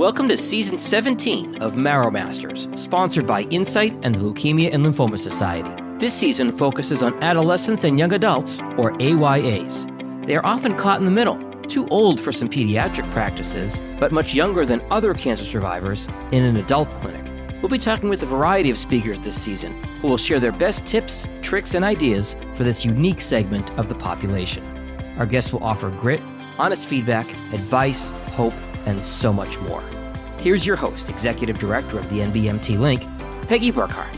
Welcome to Season 17 of Marrow Masters, sponsored by Insight and the Leukemia and Lymphoma Society. This season focuses on adolescents and young adults, or AYAs. They are often caught in the middle, too old for some pediatric practices, but much younger than other cancer survivors in an adult clinic. We'll be talking with a variety of speakers this season who will share their best tips, tricks, and ideas for this unique segment of the population. Our guests will offer grit, honest feedback, advice, hope, and so much more. Here's your host, Executive Director of the NBMT Link, Peggy Burkhart.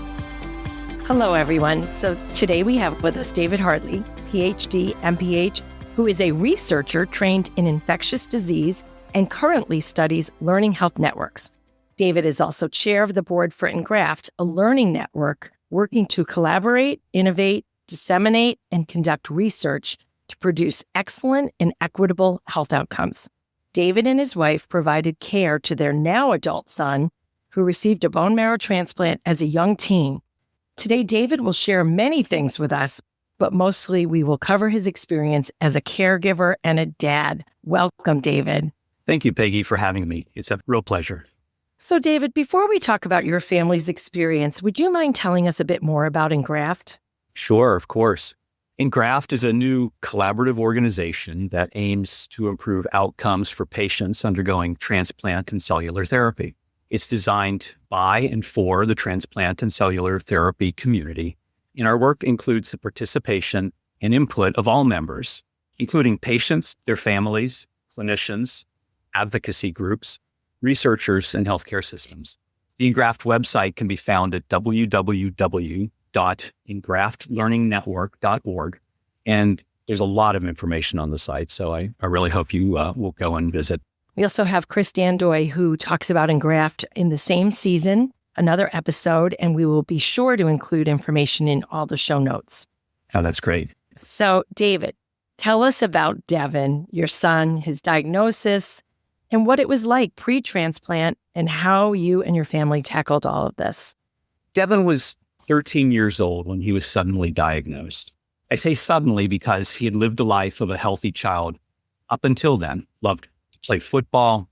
Hello, everyone. So today we have with us David Hartley, PhD, MPH, who is a researcher trained in infectious disease and currently studies learning health networks. David is also chair of the board for Engraft, a learning network working to collaborate, innovate, disseminate, and conduct research to produce excellent and equitable health outcomes. David and his wife provided care to their now adult son, who received a bone marrow transplant as a young teen. Today, David will share many things with us, but mostly we will cover his experience as a caregiver and a dad. Welcome, David. Thank you, Peggy, for having me. It's a real pleasure. So, David, before we talk about your family's experience, would you mind telling us a bit more about Engraft? Sure, of course. Engraft is a new collaborative organization that aims to improve outcomes for patients undergoing transplant and cellular therapy. It's designed by and for the transplant and cellular therapy community, and our work includes the participation and input of all members, including patients, their families, clinicians, advocacy groups, researchers, and healthcare systems. The Engraft website can be found at www.engraftlearningnetwork.org, and there's a lot of information on the site, so I really hope you will go and visit. We also have Chris Dandoy, who talks about Engraft in the same season, another episode, and we will be sure to include information in all the show notes. Oh, that's great. So, David, tell us about Devin, your son, his diagnosis, and what it was like pre-transplant and how you and your family tackled all of this. Devin was 13 years old when he was suddenly diagnosed. I say suddenly because he had lived a life of a healthy child up until then. Loved to play football,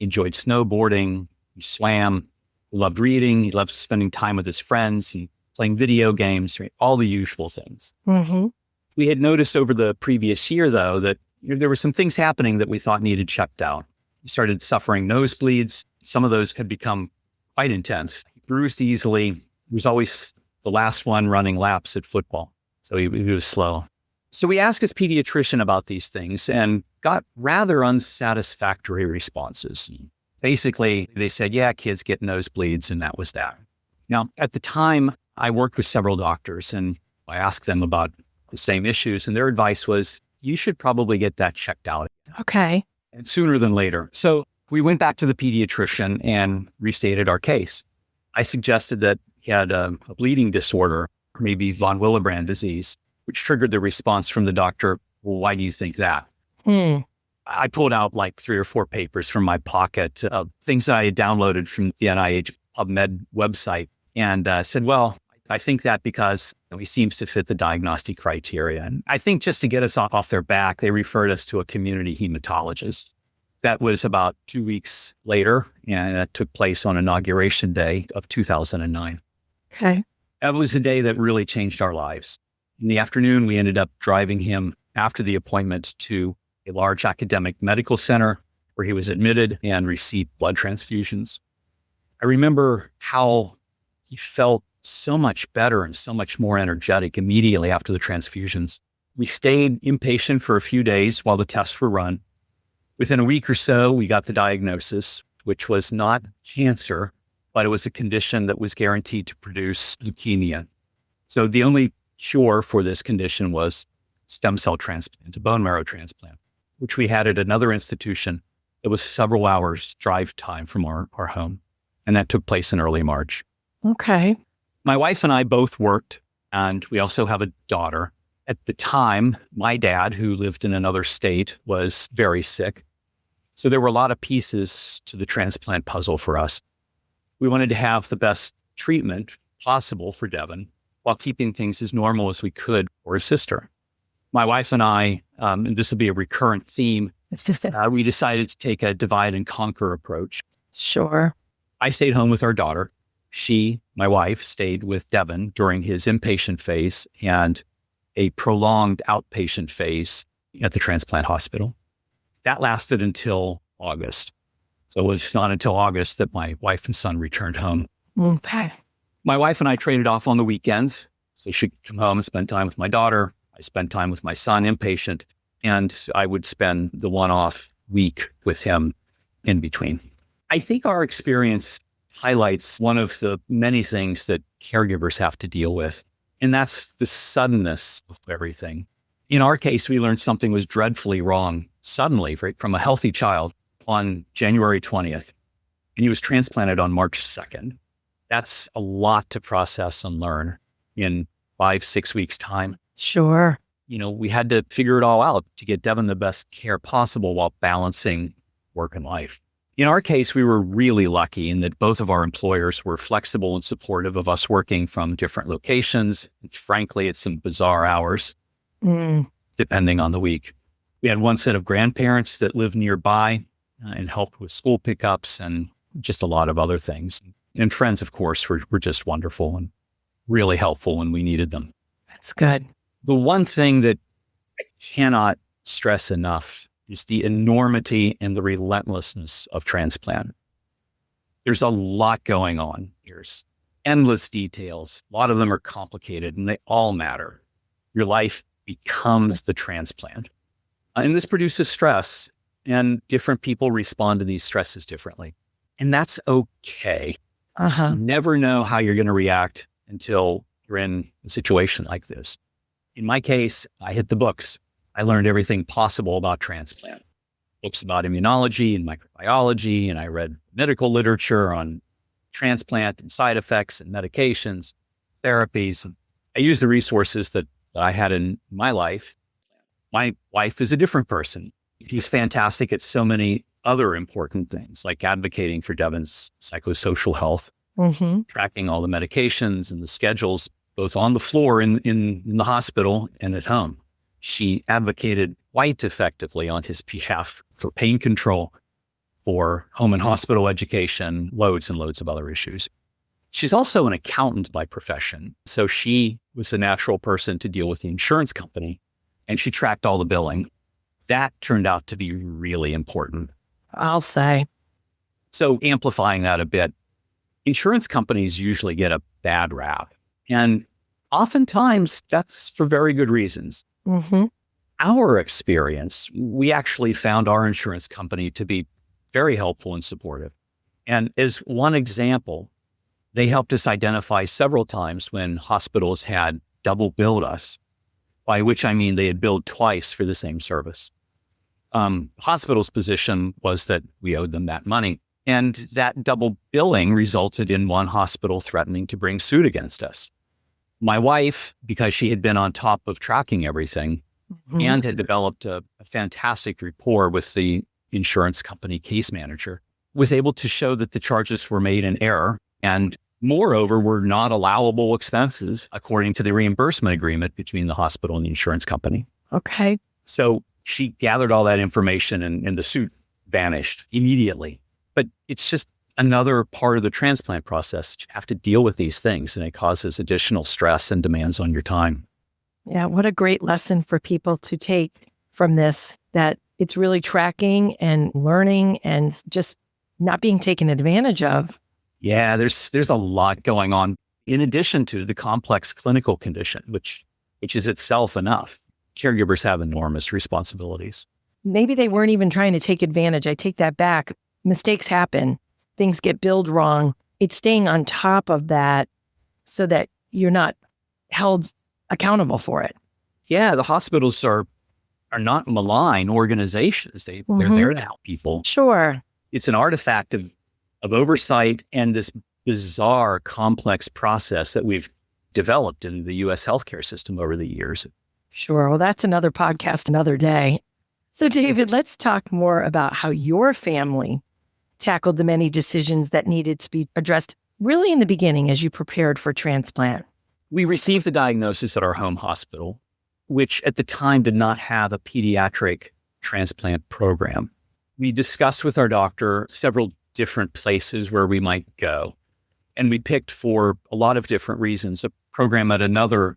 enjoyed snowboarding, he swam, he loved reading, he loved spending time with his friends, he playing video games, right? All the usual things. Mm-hmm. We had noticed over the previous year, though, that there were some things happening that we thought needed checked out. He started suffering nosebleeds. Some of those had become quite intense. He bruised easily. He was always the last one running laps at football, so he was slow. So we asked his pediatrician about these things and got rather unsatisfactory responses. Basically, they said, yeah, kids get nosebleeds, and that was that. Now, at the time, I worked with several doctors, and I asked them about the same issues, and their advice was, you should probably get that checked out. Okay. And sooner than later. So we went back to the pediatrician and restated our case. I suggested that he had a bleeding disorder, or maybe von Willebrand disease, which triggered the response from the doctor, well, why do you think that? I pulled out like 3 or 4 papers from my pocket of things that I had downloaded from the NIH PubMed website and said, well, I think that because he seems to fit the diagnostic criteria. And I think just to get us off their back, they referred us to a community hematologist. That was about 2 weeks later, and that took place on Inauguration Day of 2009. Okay. That was the day that really changed our lives. In the afternoon, we ended up driving him after the appointment to a large academic medical center where he was admitted and received blood transfusions. I remember how he felt so much better and so much more energetic immediately after the transfusions. We stayed inpatient for a few days while the tests were run. Within a week or so, we got the diagnosis, which was not cancer, but it was a condition that was guaranteed to produce leukemia. So the only cure for this condition was stem cell transplant, a bone marrow transplant, which we had at another institution. It was several hours drive time from our home, and that took place in early March. Okay. My wife and I both worked, and we also have a daughter. At the time, my dad, who lived in another state, was very sick. So there were a lot of pieces to the transplant puzzle for us. We wanted to have the best treatment possible for Devin while keeping things as normal as we could for his sister. My wife and I, and this will be a recurrent theme, we decided to take a divide and conquer approach. Sure. I stayed home with our daughter. She, my wife, stayed with Devin during his inpatient phase and a prolonged outpatient phase at the transplant hospital. That lasted until August. So it was not until August that my wife and son returned home. Okay. My wife and I traded off on the weekends. So she could come home and spend time with my daughter. I spent time with my son, inpatient, and I would spend the one-off week with him in between. I think our experience highlights one of the many things that caregivers have to deal with, and that's the suddenness of everything. In our case, we learned something was dreadfully wrong suddenly, right, from a healthy child on January 20th, and he was transplanted on March 2nd. That's a lot to process and learn in 5-6 weeks' time. Sure. We had to figure it all out to get Devin the best care possible while balancing work and life. In our case, we were really lucky in that both of our employers were flexible and supportive of us working from different locations. Frankly, it's some bizarre hours, depending on the week. We had one set of grandparents that lived nearby and helped with school pickups and just a lot of other things. And friends, of course, were just wonderful and really helpful when we needed them. That's good. The one thing that I cannot stress enough is the enormity and the relentlessness of transplant. There's a lot going on. There's endless details. A lot of them are complicated and they all matter. Your life becomes the transplant. And this produces stress, and different people respond to these stresses differently. And that's okay. You never know how you're going to react until you're in a situation like this. In my case, I hit the books. I learned everything possible about transplant. Books about immunology and microbiology, and I read medical literature on transplant and side effects and medications, therapies. I used the resources that I had in my life. My wife is a different person. She's fantastic at so many other important things, like advocating for Devin's psychosocial health, tracking all the medications and the schedules, both on the floor in the hospital and at home. She advocated quite effectively on his behalf for pain control, for home and hospital education, loads and loads of other issues. She's also an accountant by profession, so she was the natural person to deal with the insurance company, and she tracked all the billing. That turned out to be really important. I'll say. So amplifying that a bit, insurance companies usually get a bad rap, and oftentimes that's for very good reasons. Our experience, we actually found our insurance company to be very helpful and supportive. And as one example, they helped us identify several times when hospitals had double billed us, by which I mean they had billed twice for the same service. Hospital's position was that we owed them that money. And that double billing resulted in one hospital threatening to bring suit against us. My wife, because she had been on top of tracking everything and had developed a fantastic rapport with the insurance company case manager, was able to show that the charges were made in error and moreover were not allowable expenses according to the reimbursement agreement between the hospital and the insurance company. Okay. So she gathered all that information and the suit vanished immediately. But it's just another part of the transplant process. You have to deal with these things, and it causes additional stress and demands on your time. Yeah, what a great lesson for people to take from this, that it's really tracking and learning and just not being taken advantage of. Yeah, there's a lot going on in addition to the complex clinical condition, which is itself enough. Caregivers have enormous responsibilities. Maybe they weren't even trying to take advantage. I take that back. Mistakes happen. Things get billed wrong. It's staying on top of that so that you're not held accountable for it. Yeah, the hospitals are not malign organizations. They're there to help people. Sure. It's an artifact of oversight and this bizarre, complex process that we've developed in the U.S. healthcare system over the years. Sure. Well, that's another podcast, another day. So, David, let's talk more about how your family tackled the many decisions that needed to be addressed really in the beginning as you prepared for transplant. We received the diagnosis at our home hospital, which at the time did not have a pediatric transplant program. We discussed with our doctor several different places where we might go. And we picked, for a lot of different reasons, a program at another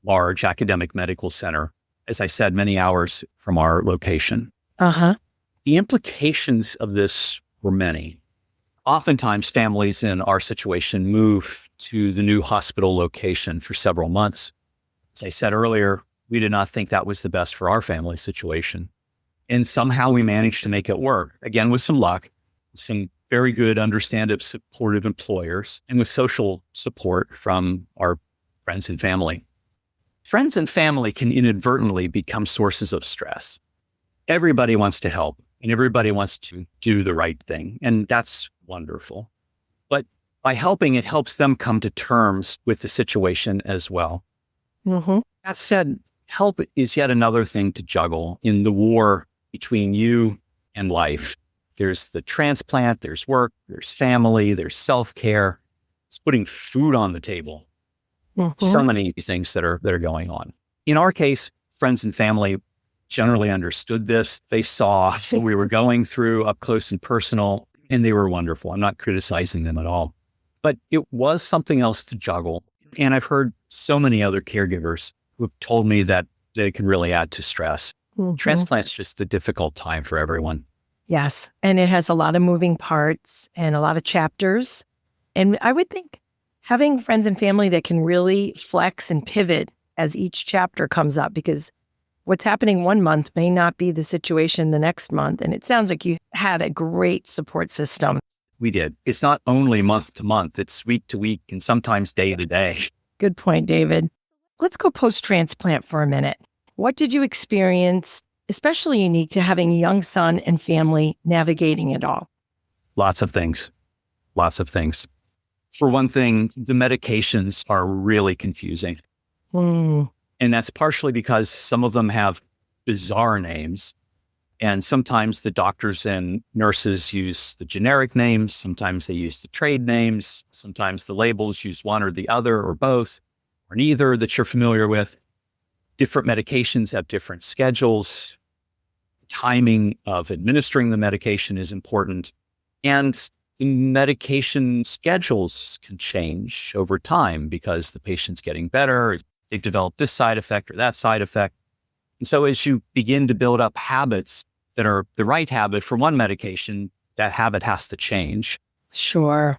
large academic medical center, as I said, many hours from our location. Uh-huh. The implications of this were many. Oftentimes, families in our situation move to the new hospital location for several months. As I said earlier, we did not think that was the best for our family situation. And somehow we managed to make it work, again, with some luck, some very good, understanding, supportive employers, and with social support from our friends and family. Friends and family can inadvertently become sources of stress. Everybody wants to help, and everybody wants to do the right thing, and that's wonderful. But by helping, it helps them come to terms with the situation as well. Mm-hmm. That said, help is yet another thing to juggle in the war between you and life. There's the transplant, there's work, there's family, there's self-care. It's putting food on the table. Mm-hmm. So many things that are going on. In our case, friends and family generally understood this. They saw what we were going through up close and personal, and they were wonderful. I'm not criticizing them at all. But it was something else to juggle. And I've heard so many other caregivers who have told me that they can really add to stress. Mm-hmm. Transplant's just a difficult time for everyone. Yes. And it has a lot of moving parts and a lot of chapters. And I would think having friends and family that can really flex and pivot as each chapter comes up, because what's happening one month may not be the situation the next month. And it sounds like you had a great support system. We did. It's not only month to month, it's week to week and sometimes day to day. Good point, David. Let's go post-transplant for a minute. What did you experience, especially unique to having a young son and family navigating it all? Lots of things. Lots of things. For one thing, the medications are really confusing. Mm. And that's partially because some of them have bizarre names. And sometimes the doctors and nurses use the generic names. Sometimes they use the trade names. Sometimes the labels use one or the other or both or neither that you're familiar with. Different medications have different schedules. The timing of administering the medication is important. And the medication schedules can change over time because the patient's getting better. They've developed this side effect or that side effect. And so as you begin to build up habits that are the right habit for one medication, that habit has to change. Sure.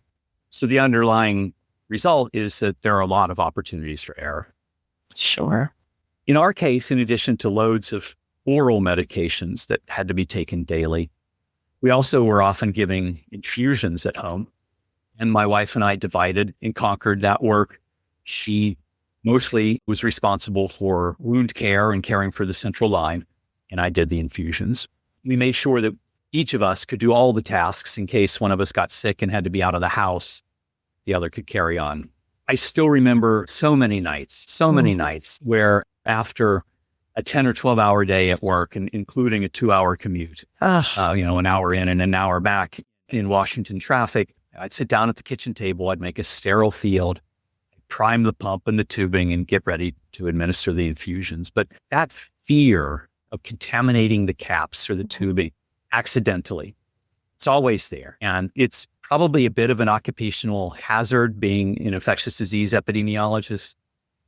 So the underlying result is that there are a lot of opportunities for error. Sure. In our case, in addition to loads of oral medications that had to be taken daily, we also were often giving infusions at home. And my wife and I divided and conquered that work. She mostly was responsible for wound care and caring for the central line, and I did the infusions. We made sure that each of us could do all the tasks in case one of us got sick and had to be out of the house. The other could carry on. I still remember so many nights where after a 10 or 12 hour day at work, and including a 2-hour commute, an hour in and an hour back in Washington traffic, I'd sit down at the kitchen table, I'd make a sterile field, prime the pump and the tubing and get ready to administer the infusions. But that fear of contaminating the caps or the tubing accidentally, it's always there. And it's probably a bit of an occupational hazard being an infectious disease epidemiologist,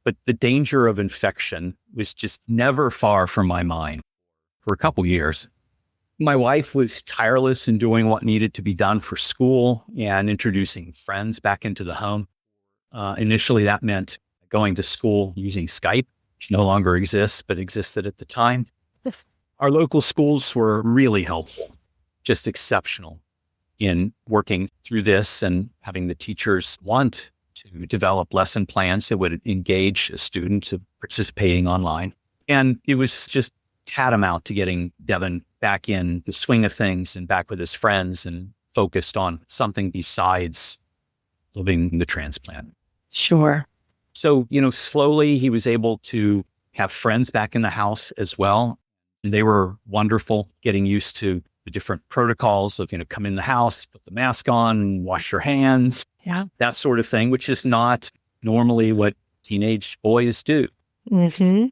but the danger of infection was just never far from my mind for a couple years. My wife was tireless in doing what needed to be done for school and introducing friends back into the home. Initially, that meant going to school using Skype, which no longer exists, but existed at the time. Our local schools were really helpful, just exceptional in working through this and having the teachers want to develop lesson plans that would engage a student to participating online. And it was just tantamount to getting Devin back in the swing of things and back with his friends and focused on something besides living the transplant. Sure. So, slowly he was able to have friends back in the house as well. They were wonderful, getting used to the different protocols of, come in the house, put the mask on, wash your hands, that sort of thing, which is not normally what teenage boys do. Mm-hmm.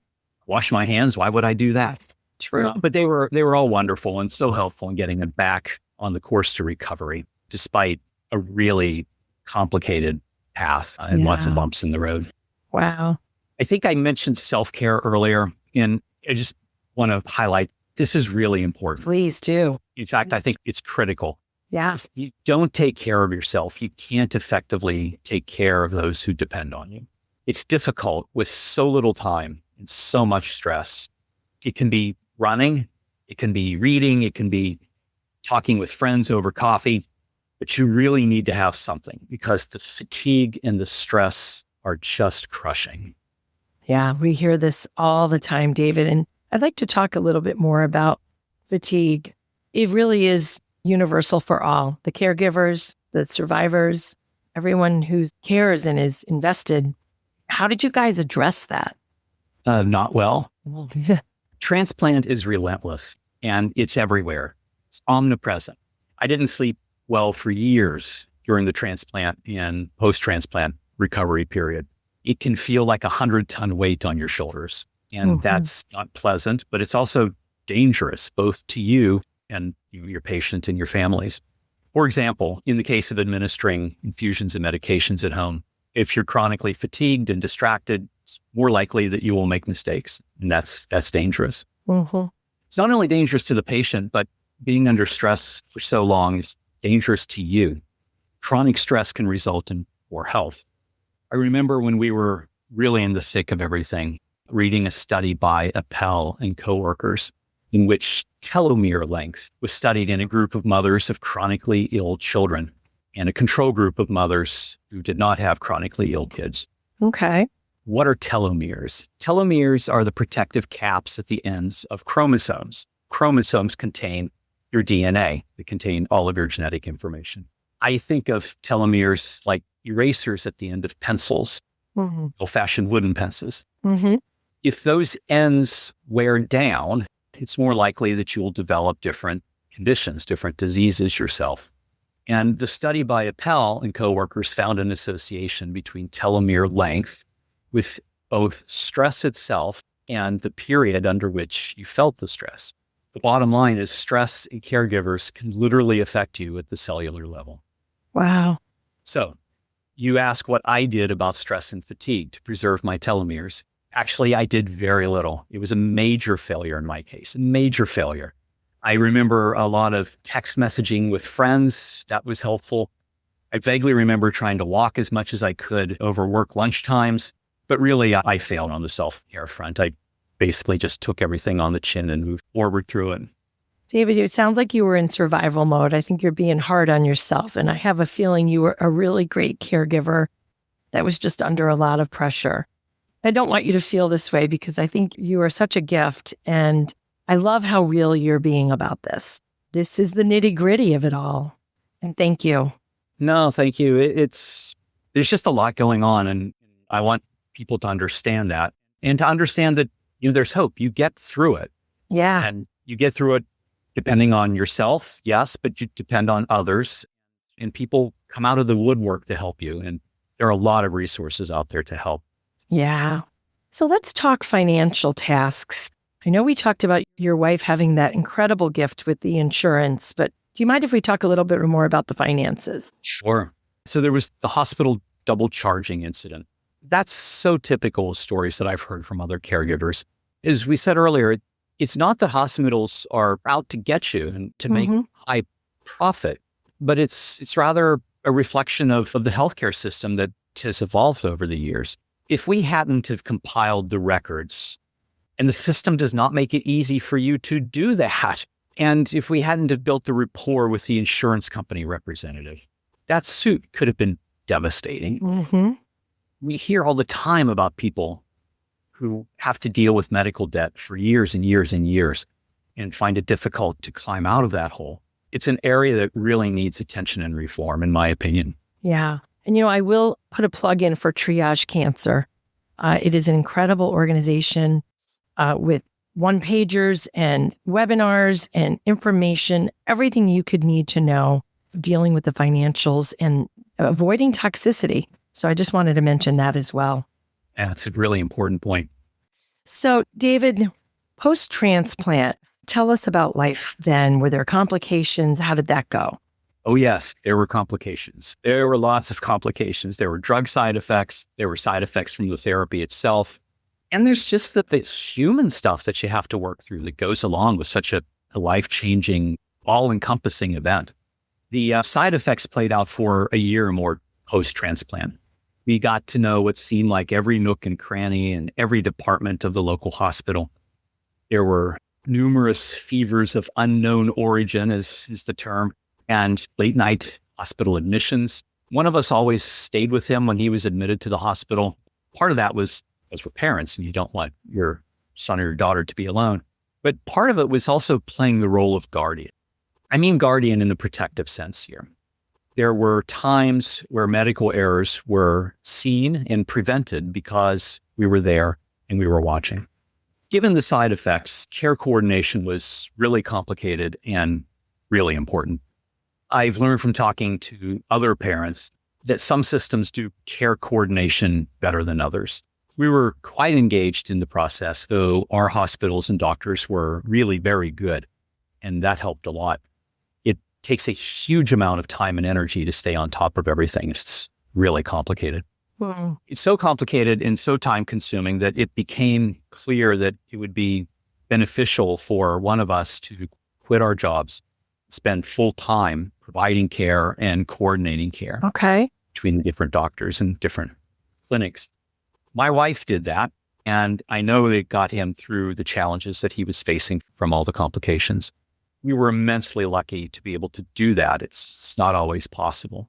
Wash my hands. Why would I do that? True. But they were all wonderful and so helpful in getting them back on the course to recovery. despite a really complicated path and lots of bumps in the road. Wow. I think I mentioned self-care earlier, and I just want to highlight this is really important. Please do. In fact, I think it's critical. Yeah. If you don't take care of yourself, you can't effectively take care of those who depend on you. It's difficult with so little time and so much stress. It can be running, it can be reading, it can be talking with friends over coffee, but you really need to have something because the fatigue and the stress are just crushing. Yeah, we hear this all the time, David. And I'd like to talk a little bit more about fatigue. It really is universal for all, the caregivers, the survivors, everyone who cares and is invested. How did you guys address that? Not well. Transplant is relentless and it's everywhere. It's omnipresent. I didn't sleep well for years during the transplant and post-transplant recovery period. It can feel like 100-ton weight on your shoulders. And that's not pleasant, but it's also dangerous, both to you and your patient and your families. For example, in the case of administering infusions and medications at home, if you're chronically fatigued and distracted, it's more likely that you will make mistakes. And that's dangerous. It's not only dangerous to the patient, but being under stress for so long is dangerous to you. Chronic stress can result in poor health. I remember when we were really in the thick of everything, reading a study by Appel and coworkers in which telomere length was studied in a group of mothers of chronically ill children and a control group of mothers who did not have chronically ill kids. Okay. What are telomeres? Telomeres are the protective caps at the ends of chromosomes. Chromosomes contain your DNA. They contain all of your genetic information. I think of telomeres like erasers at the end of pencils, old-fashioned wooden pencils. If those ends wear down, it's more likely that you will develop different conditions, different diseases yourself. And the study by Appel and coworkers found an association between telomere length with both stress itself and the period under which you felt the stress. The bottom line is stress in caregivers can literally affect you at the cellular level. Wow. So you ask what I did about stress and fatigue to preserve my telomeres. Actually, I did very little. It was a major failure in my case, a major failure. I remember a lot of text messaging with friends. That was helpful. I vaguely remember trying to walk as much as I could over work lunchtimes, but really I failed on the self-care front. I basically just took everything on the chin and moved forward through it. David, it sounds like you were in survival mode. I think you're being hard on yourself. And I have a feeling you were a really great caregiver that was just under a lot of pressure. I don't want you to feel this way because I think you are such a gift. And I love how real you're being about this. This is the nitty-gritty of it all. And thank you. No, thank you. There's just a lot going on. And I want people to understand that and to understand that, there's hope. You get through it. Yeah. And you get through it depending on yourself, yes, but you depend on others. And people come out of the woodwork to help you. And there are a lot of resources out there to help. Yeah. So let's talk financial tasks. I know we talked about your wife having that incredible gift with the insurance, but do you mind if we talk a little bit more about the finances? Sure. So there was the hospital double charging incident. That's so typical of stories that I've heard from other caregivers. As we said earlier, it's not that hospitals are out to get you and to make high profit, but it's rather a reflection of the healthcare system that has evolved over the years. If we hadn't have compiled the records, and the system does not make it easy for you to do that, and if we hadn't have built the rapport with the insurance company representative, that suit could have been devastating. We hear all the time about people who have to deal with medical debt for years and years and years and find it difficult to climb out of that hole. It's an area that really needs attention and reform, in my opinion. Yeah. And, I will put a plug in for Triage Cancer. It is an incredible organization with one-pagers and webinars and information, everything you could need to know dealing with the financials and avoiding toxicity. So I just wanted to mention that as well. Yeah, it's a really important point. So David, post-transplant, tell us about life then. Were there complications? How did that go? Oh, yes, there were complications. There were lots of complications. There were drug side effects. There were side effects from the therapy itself. And there's just the human stuff that you have to work through that goes along with such a life-changing, all-encompassing event. The side effects played out for a year or more post-transplant. We got to know what seemed like every nook and cranny and every department of the local hospital. There were numerous fevers of unknown origin, is the term, and late-night hospital admissions. One of us always stayed with him when he was admitted to the hospital. Part of that was because we're parents and you don't want your son or your daughter to be alone. But part of it was also playing the role of guardian. I mean guardian in the protective sense here. There were times where medical errors were seen and prevented because we were there and we were watching. Given the side effects, care coordination was really complicated and really important. I've learned from talking to other parents that some systems do care coordination better than others. We were quite engaged in the process, though our hospitals and doctors were really very good, and that helped a lot. It takes a huge amount of time and energy to stay on top of everything. It's really complicated. Wow. It's so complicated and so time-consuming that it became clear that it would be beneficial for one of us to quit our jobs, spend full time providing care and coordinating care between different doctors and different clinics. My wife did that, and I know it got him through the challenges that he was facing from all the complications. We were immensely lucky to be able to do that. It's not always possible,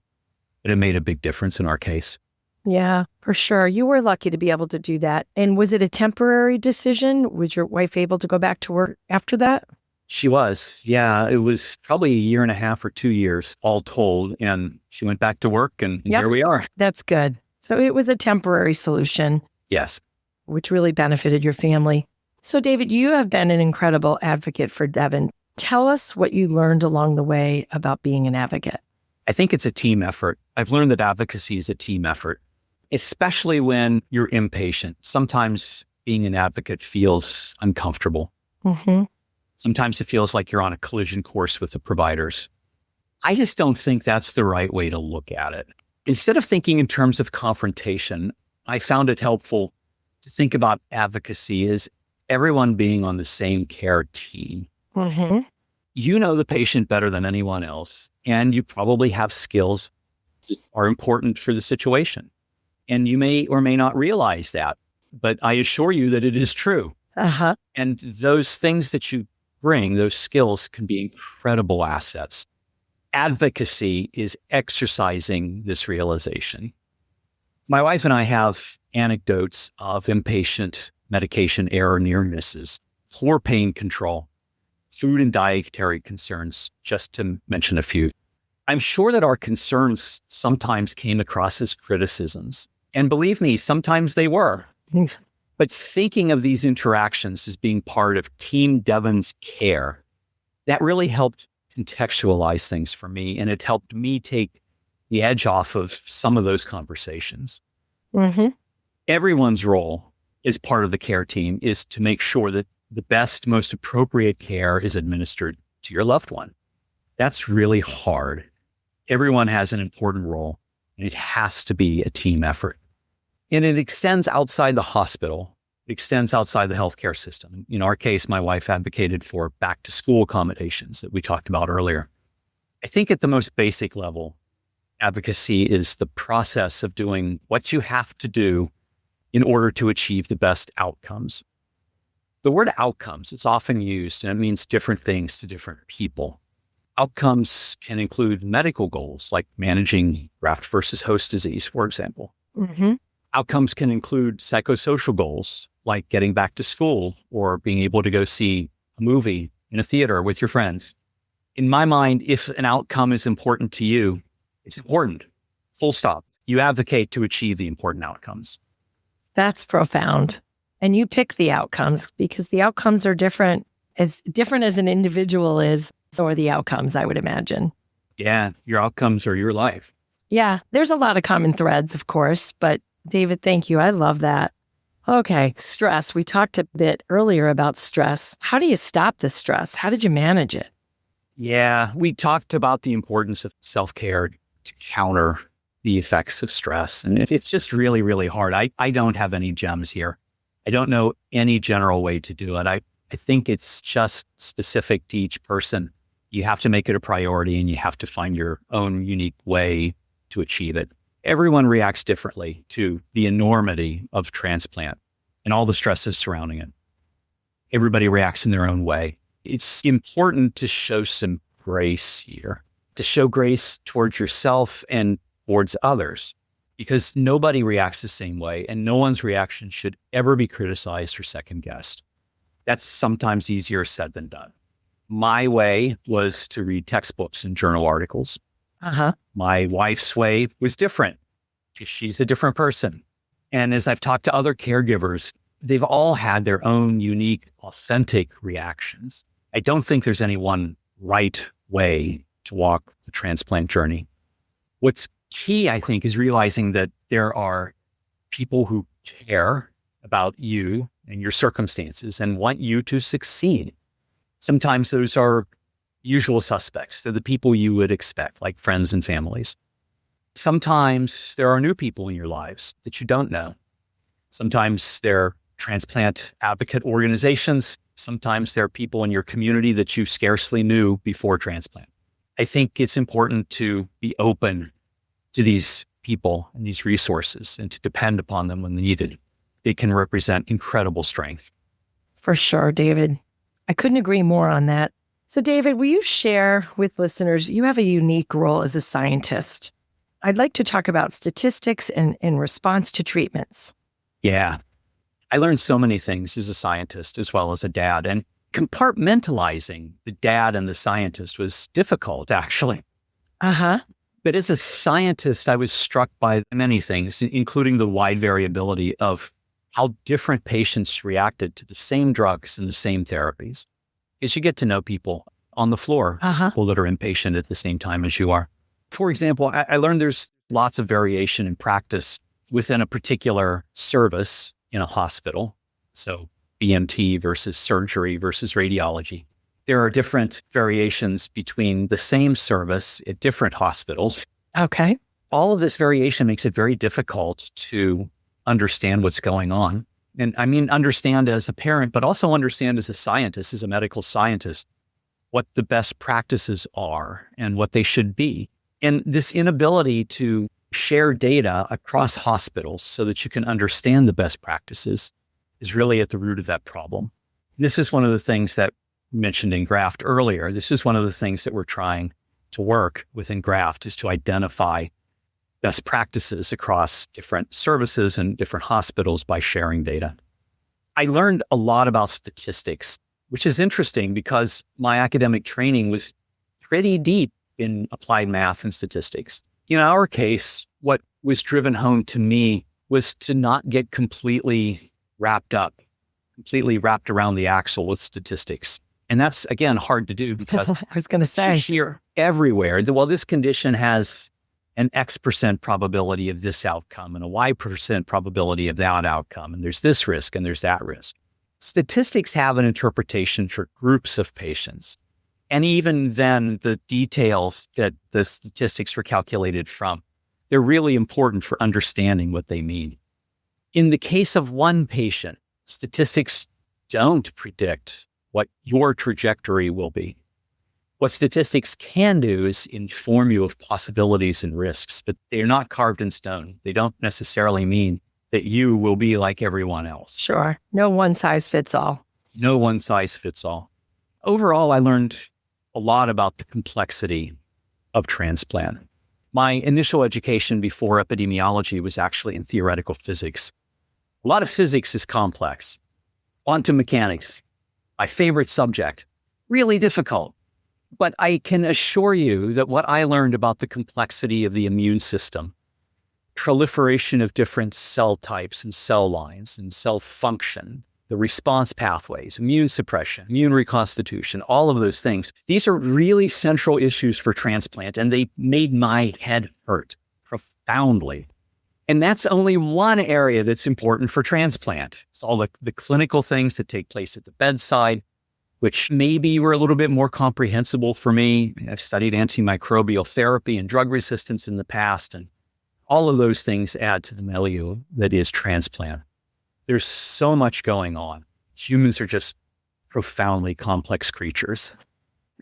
but it made a big difference in our case. Yeah, for sure. You were lucky to be able to do that. And was it a temporary decision? Was your wife able to go back to work after that? She was. Yeah, it was probably a year and a half or 2 years all told. And she went back to work and here we are. That's good. So it was a temporary solution. Yes. Which really benefited your family. So David, you have been an incredible advocate for Devin. Tell us what you learned along the way about being an advocate. I think it's a team effort. I've learned that advocacy is a team effort, especially when you're impatient. Sometimes being an advocate feels uncomfortable. Mm-hmm. Sometimes it feels like you're on a collision course with the providers. I just don't think that's the right way to look at it. Instead of thinking in terms of confrontation, I found it helpful to think about advocacy as everyone being on the same care team. Mm-hmm. You know the patient better than anyone else, and you probably have skills that are important for the situation. And you may or may not realize that, but I assure you that it is true. Uh-huh. And those things that you bring, those skills, can be incredible assets. Advocacy is exercising this realization. My wife and I have anecdotes of inpatient medication error near misses, poor pain control, food and dietary concerns, just to mention a few. I'm sure that our concerns sometimes came across as criticisms. And believe me, sometimes they were. But thinking of these interactions as being part of Team Devin's care, that really helped contextualize things for me. And it helped me take the edge off of some of those conversations. Mm-hmm. Everyone's role as part of the care team is to make sure that the best, most appropriate care is administered to your loved one. That's really hard. Everyone has an important role, and it has to be a team effort. And it extends outside the hospital. It extends outside the healthcare system. In our case, my wife advocated for back to school accommodations that we talked about earlier. I think at the most basic level, advocacy is the process of doing what you have to do in order to achieve the best outcomes. The word outcomes, it's often used, and it means different things to different people. Outcomes can include medical goals, like managing graft versus host disease, for example. Mm-hmm. Outcomes can include psychosocial goals, like getting back to school or being able to go see a movie in a theater with your friends. In my mind, if an outcome is important to you, it's important. Full stop. You advocate to achieve the important outcomes. That's profound. And you pick the outcomes because the outcomes are different. As different as an individual is, so are the outcomes, I would imagine. Yeah, your outcomes are your life. Yeah, there's a lot of common threads, of course, but David, thank you. I love that. Okay, stress. We talked a bit earlier about stress. How do you stop the stress? How did you manage it? Yeah, we talked about the importance of self-care to counter the effects of stress. And it's just really, really hard. I don't have any gems here. I don't know any general way to do it. I think it's just specific to each person. You have to make it a priority and you have to find your own unique way to achieve it. Everyone reacts differently to the enormity of transplant and all the stresses surrounding it. Everybody reacts in their own way. It's important to show some grace here, to show grace towards yourself and towards others, because nobody reacts the same way and no one's reaction should ever be criticized or second guessed. That's sometimes easier said than done. My way was to read textbooks and journal articles. My wife's way was different because she's a different person. And as I've talked to other caregivers, they've all had their own unique, authentic reactions. I don't think there's any one right way to walk the transplant journey. What's key, I think, is realizing that there are people who care about you and your circumstances and want you to succeed. Sometimes those are usual suspects. They're the people you would expect, like friends and families. Sometimes there are new people in your lives that you don't know. Sometimes they're transplant advocate organizations. Sometimes there are people in your community that you scarcely knew before transplant. I think it's important to be open to these people and these resources and to depend upon them when needed. They can represent incredible strength. For sure, David. I couldn't agree more on that. So David, will you share with listeners, you have a unique role as a scientist. I'd like to talk about statistics and in response to treatments. Yeah. I learned so many things as a scientist as well as a dad, and compartmentalizing the dad and the scientist was difficult, actually. But as a scientist, I was struck by many things, including the wide variability of how different patients reacted to the same drugs and the same therapies. As you get to know people on the floor, people that are inpatient at the same time as you are. For example, I learned there's lots of variation in practice within a particular service in a hospital. So BMT versus surgery versus radiology. There are different variations between the same service at different hospitals. Okay. All of this variation makes it very difficult to understand what's going on. And I mean, understand as a parent, but also understand as a scientist, as a medical scientist, what the best practices are and what they should be. And this inability to share data across hospitals so that you can understand the best practices is really at the root of that problem. This is one of the things that we mentioned Engraft earlier. This is one of the things that we're trying to work with Engraft, is to identify best practices across different services and different hospitals by sharing data. I learned a lot about statistics, which is interesting because my academic training was pretty deep in applied math and statistics. In our case, what was driven home to me was to not get completely wrapped around the axle with statistics. And that's, again, hard to do because I was going to say, you hear everywhere, well, this condition has an X% probability of this outcome and a Y% probability of that outcome. And there's this risk and there's that risk. Statistics have an interpretation for groups of patients. And even then, the details that the statistics were calculated from, they're really important for understanding what they mean. In the case of one patient, statistics don't predict what your trajectory will be. What statistics can do is inform you of possibilities and risks, but they're not carved in stone. They don't necessarily mean that you will be like everyone else. Sure. No one size fits all. No one size fits all. Overall, I learned a lot about the complexity of transplant. My initial education before epidemiology was actually in theoretical physics. A lot of physics is complex. Quantum mechanics, my favorite subject, really difficult. But I can assure you that what I learned about the complexity of the immune system, proliferation of different cell types and cell lines and cell function, the response pathways, immune suppression, immune reconstitution, all of those things, these are really central issues for transplant, and they made my head hurt profoundly. And that's only one area that's important for transplant. It's all the clinical things that take place at the bedside, which maybe were a little bit more comprehensible for me. I've studied antimicrobial therapy and drug resistance in the past, and all of those things add to the milieu that is transplant. There's so much going on. Humans are just profoundly complex creatures,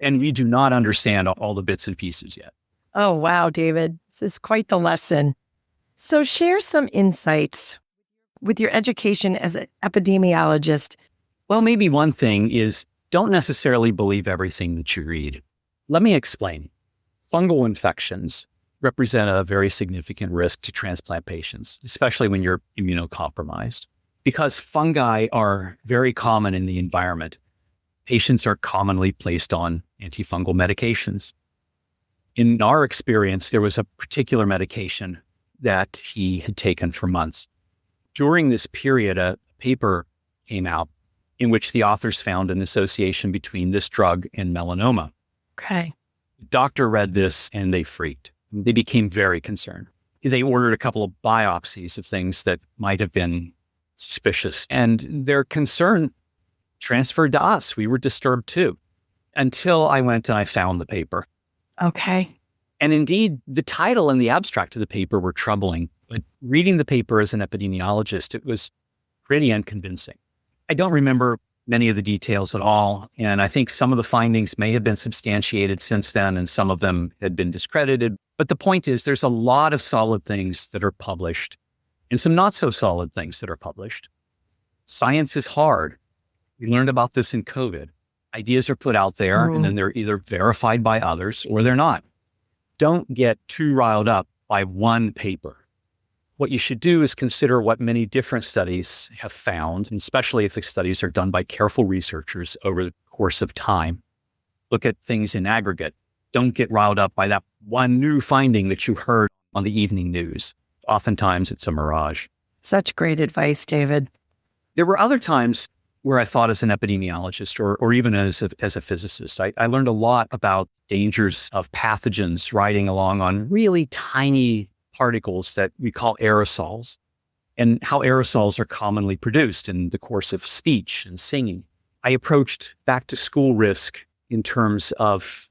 and we do not understand all the bits and pieces yet. Oh, wow, David. This is quite the lesson. So share some insights with your education as an epidemiologist. Well, maybe one thing is don't necessarily believe everything that you read. Let me explain. Fungal infections represent a very significant risk to transplant patients, especially when you're immunocompromised. Because fungi are very common in the environment, patients are commonly placed on antifungal medications. In our experience, there was a particular medication that he had taken for months. During this period, a paper came out in which the authors found an association between this drug and melanoma. Okay. The doctor read this and they freaked. They became very concerned. They ordered a couple of biopsies of things that might have been suspicious, and their concern transferred to us. We were disturbed too, until I went and I found the paper. Okay. And indeed, the title and the abstract of the paper were troubling, but reading the paper as an epidemiologist, it was pretty unconvincing. I don't remember many of the details at all, and I think some of the findings may have been substantiated since then, and some of them had been discredited. But the point is, there's a lot of solid things that are published, and some not so solid things that are published. Science is hard. We learned about this in COVID. Ideas are put out there, and then they're either verified by others or they're not. Don't get too riled up by one paper. What you should do is consider what many different studies have found, and especially if the studies are done by careful researchers over the course of time. Look at things in aggregate. Don't get riled up by that one new finding that you heard on the evening news. Oftentimes it's a mirage. Such great advice, David. There were other times where I thought as an epidemiologist or even as a physicist, I learned a lot about dangers of pathogens riding along on really tiny particles that we call aerosols, and how aerosols are commonly produced in the course of speech and singing. I approached back to school risk in terms of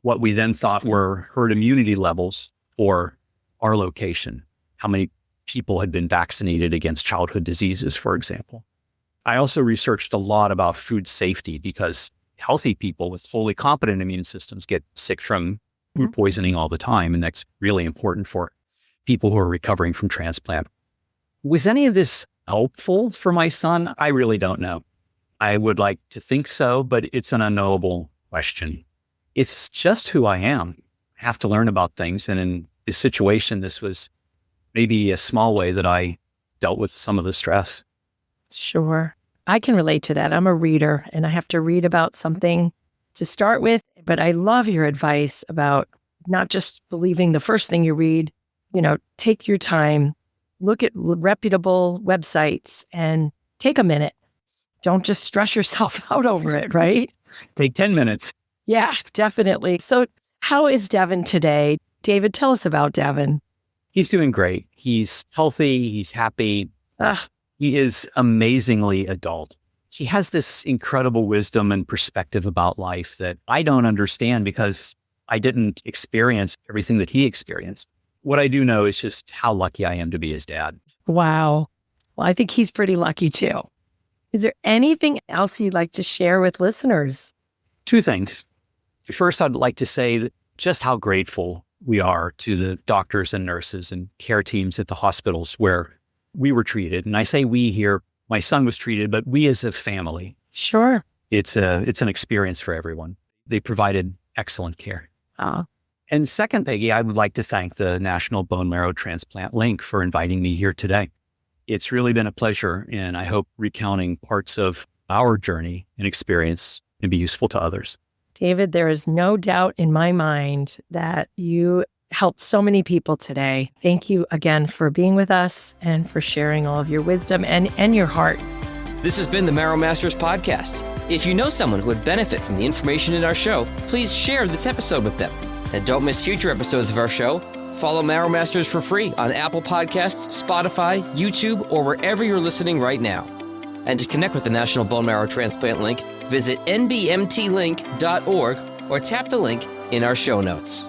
what we then thought were herd immunity levels for our location, how many people had been vaccinated against childhood diseases, for example. I also researched a lot about food safety because healthy people with fully competent immune systems get sick from food poisoning all the time, and that's really important for people who are recovering from transplant. Was any of this helpful for my son? I really don't know. I would like to think so, but it's an unknowable question. It's just who I am. I have to learn about things. And in this situation, this was maybe a small way that I dealt with some of the stress. Sure. I can relate to that. I'm a reader and I have to read about something to start with, but I love your advice about not just believing the first thing you read. Take your time, look at reputable websites and take a minute. Don't just stress yourself out over it, right? Take 10 minutes. Yeah, definitely. So how is Devin today? David, tell us about Devin. He's doing great. He's healthy. He's happy. He is amazingly adult. He has this incredible wisdom and perspective about life that I don't understand because I didn't experience everything that he experienced. What I do know is just how lucky I am to be his dad. Wow. Well, I think he's pretty lucky too. Is there anything else you'd like to share with listeners? Two things. First, I'd like to say just how grateful we are to the doctors and nurses and care teams at the hospitals where we were treated. And I say we here, my son was treated, but we as a family. Sure. It's an experience for everyone. They provided excellent care. And second, Peggy, I would like to thank the National Bone Marrow Transplant Link for inviting me here today. It's really been a pleasure, and I hope recounting parts of our journey and experience can be useful to others. David, there is no doubt in my mind that you helped so many people today. Thank you again for being with us and for sharing all of your wisdom and your heart. This has been the Marrow Masters Podcast. If you know someone who would benefit from the information in our show, please share this episode with them. And don't miss future episodes of our show. Follow Marrow Masters for free on Apple Podcasts, Spotify, YouTube, or wherever you're listening right now. And to connect with the National Bone Marrow Transplant Link, visit nbmtlink.org or tap the link in our show notes.